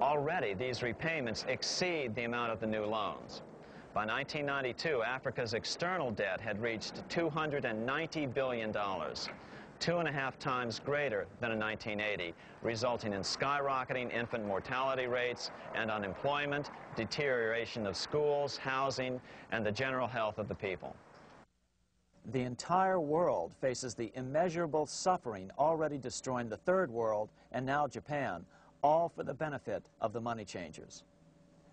Already, these repayments exceed the amount of the new loans. By 1992, Africa's external debt had reached $290 billion, 2.5 times greater than in 1980, resulting in skyrocketing infant mortality rates and unemployment, deterioration of schools, housing, and the general health of the people. The entire world faces the immeasurable suffering already destroying the Third World and now Japan, all for the benefit of the money changers.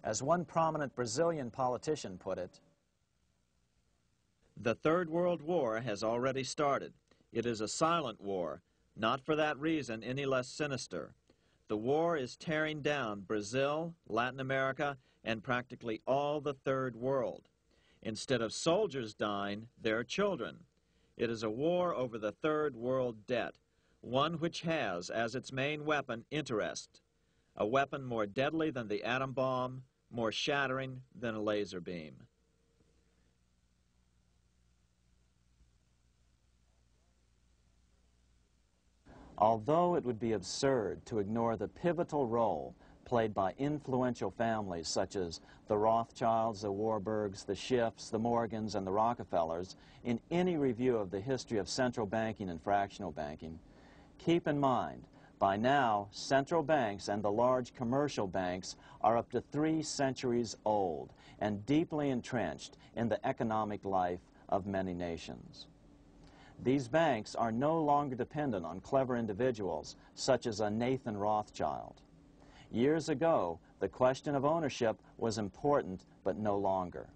As one prominent Brazilian politician put it, "The Third World War has already started. It is a silent war, not for that reason any less sinister. The war is tearing down Brazil, Latin America, and practically all the Third World. Instead of soldiers dying, there are children. It is a war over the Third World debt, one which has as its main weapon interest, a weapon more deadly than the atom bomb, more shattering than a laser beam." Although it would be absurd to ignore the pivotal role played by influential families such as the Rothschilds, the Warburgs, the Schiffs, the Morgans, and the Rockefellers in any review of the history of central banking and fractional banking, keep in mind, by now, central banks and the large commercial banks are up to 3 centuries old and deeply entrenched in the economic life of many nations. These banks are no longer dependent on clever individuals such as a Nathan Rothschild. Years ago, the question of ownership was important, but no longer.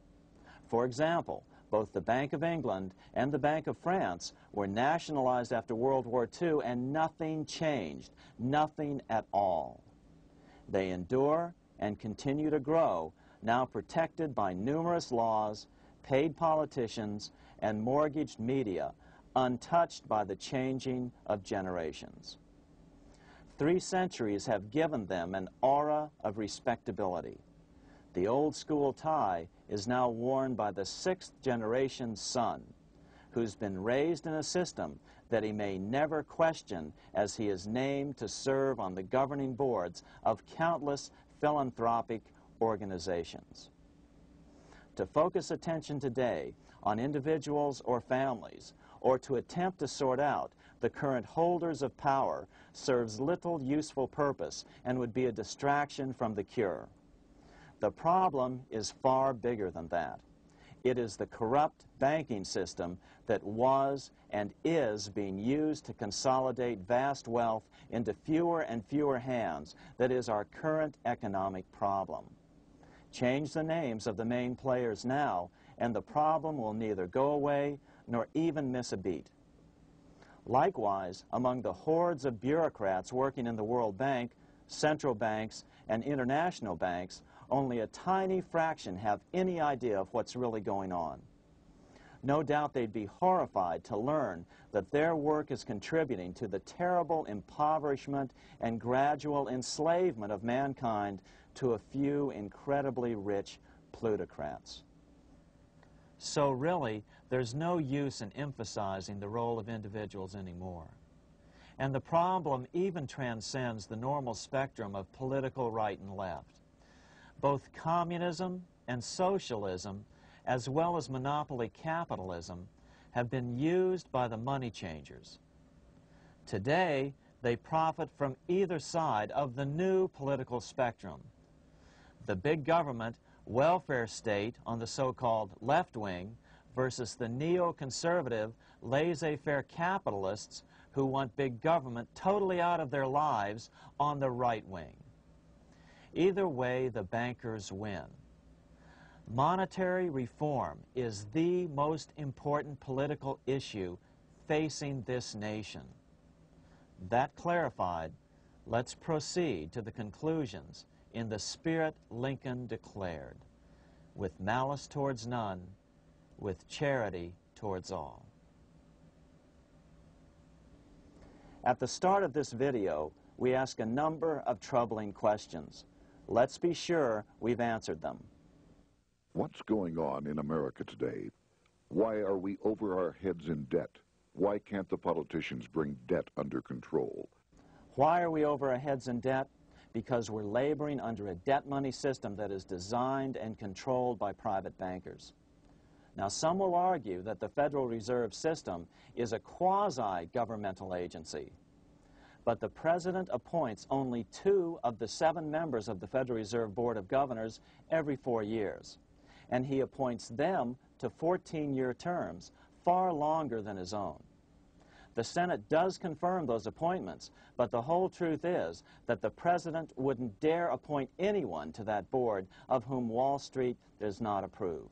For example, both the Bank of England and the Bank of France were nationalized after World War II, and nothing changed, nothing at all. They endure and continue to grow, now protected by numerous laws, paid politicians, and mortgaged media, untouched by the changing of generations. 3 centuries have given them an aura of respectability. The old school tie is now worn by the 6th generation son, who's been raised in a system that he may never question as he is named to serve on the governing boards of countless philanthropic organizations. To focus attention today on individuals or families, or to attempt to sort out the current holders of power, serves little useful purpose and would be a distraction from the cure. The problem is far bigger than that. It is the corrupt banking system that was and is being used to consolidate vast wealth into fewer and fewer hands that is our current economic problem. Change the names of the main players now, and the problem will neither go away nor even miss a beat. Likewise, among the hordes of bureaucrats working in the World Bank, central banks, and international banks, only a tiny fraction have any idea of what's really going on. No doubt they'd be horrified to learn that their work is contributing to the terrible impoverishment and gradual enslavement of mankind to a few incredibly rich plutocrats. So really, there's no use in emphasizing the role of individuals anymore. And the problem even transcends the normal spectrum of political right and left. Both communism and socialism, as well as monopoly capitalism, have been used by the money changers. Today, they profit from either side of the new political spectrum. The big government welfare state on the so-called left wing versus the neoconservative laissez-faire capitalists who want big government totally out of their lives on the right wing. Either way, the bankers win. Monetary reform is the most important political issue facing this nation. That clarified, let's proceed to the conclusions in the spirit Lincoln declared, with malice towards none, with charity towards all. At the start of this video, we ask a number of troubling questions. Let's be sure we've answered them. What's going on in America today? Why are we over our heads in debt? Why can't the politicians bring debt under control? Why are we over our heads in debt? because we're laboring under a debt money system that is designed and controlled by private bankers. Now, some will argue that the Federal Reserve System is a quasi-governmental agency, but the President appoints only 2 of the 7 members of the Federal Reserve Board of Governors every 4 years, and he appoints them to 14-year terms, far longer than his own. The Senate does confirm those appointments, but the whole truth is that the President wouldn't dare appoint anyone to that board of whom Wall Street does not approve.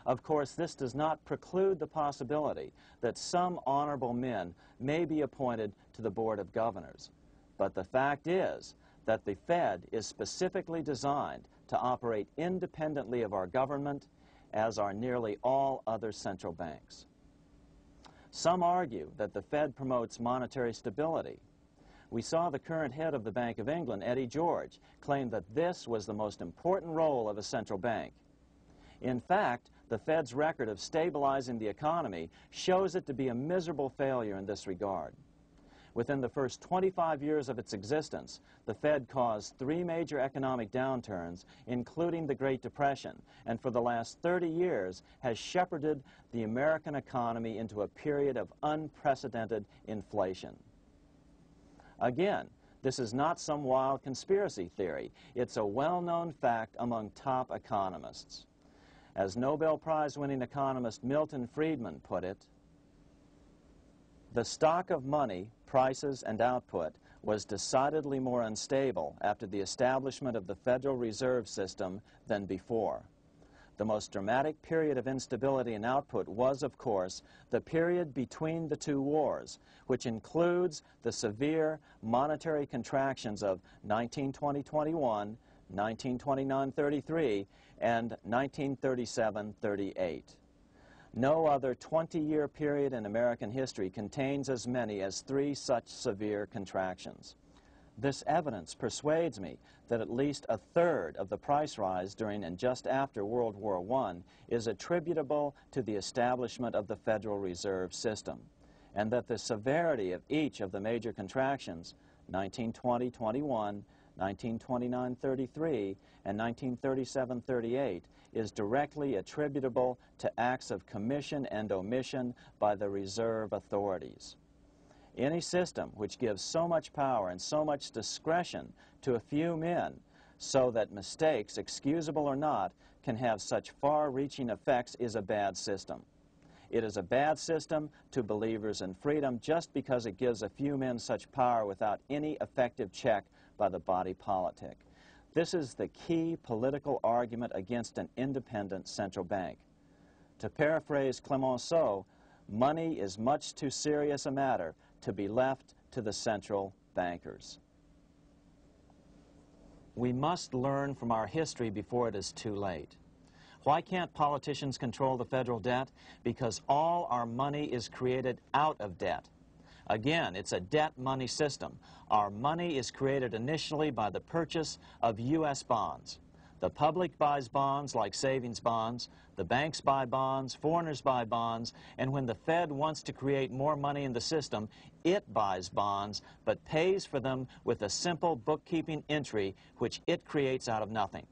Of course, this does not preclude the possibility that some honorable men may be appointed to the Board of Governors. But the fact is that the Fed is specifically designed to operate independently of our government, as are nearly all other central banks. Some argue that the Fed promotes monetary stability. We saw the current head of the Bank of England, Eddie George, claim that this was the most important role of a central bank. In fact, the Fed's record of stabilizing the economy shows it to be a miserable failure in this regard. Within the first 25 years of its existence, the Fed caused 3 major economic downturns, including the Great Depression, and for the last 30 years has shepherded the American economy into a period of unprecedented inflation. Again, this is not some wild conspiracy theory. It's a well-known fact among top economists. As Nobel Prize-winning economist Milton Friedman put it, the stock of money, prices, and output was decidedly more unstable after the establishment of the Federal Reserve System than before. The most dramatic period of instability in output was, of course, the period between the 2 wars, which includes the severe monetary contractions of 1920-21, 1929-33, and 1937-38. No other 20-year period in American history contains as many as 3 such severe contractions. This evidence persuades me that at least a third of the price rise during and just after World War I is attributable to the establishment of the Federal Reserve System, and that the severity of each of the major contractions, 1920-21, 1929-33, and 1937-38, is directly attributable to acts of commission and omission by the reserve authorities. Any system which gives so much power and so much discretion to a few men so that mistakes, excusable or not, can have such far-reaching effects is a bad system. It is a bad system to believers in freedom just because it gives a few men such power without any effective check by the body politic. This is the key political argument against an independent central bank. To paraphrase Clemenceau, money is much too serious a matter to be left to the central bankers. We must learn from our history before it is too late. Why can't politicians control the federal debt? Because all our money is created out of debt. Again, it's a debt money system. Our money is created initially by the purchase of U.S. bonds. The public buys bonds like savings bonds, the banks buy bonds, foreigners buy bonds, and when the Fed wants to create more money in the system, it buys bonds, but pays for them with a simple bookkeeping entry which it creates out of nothing.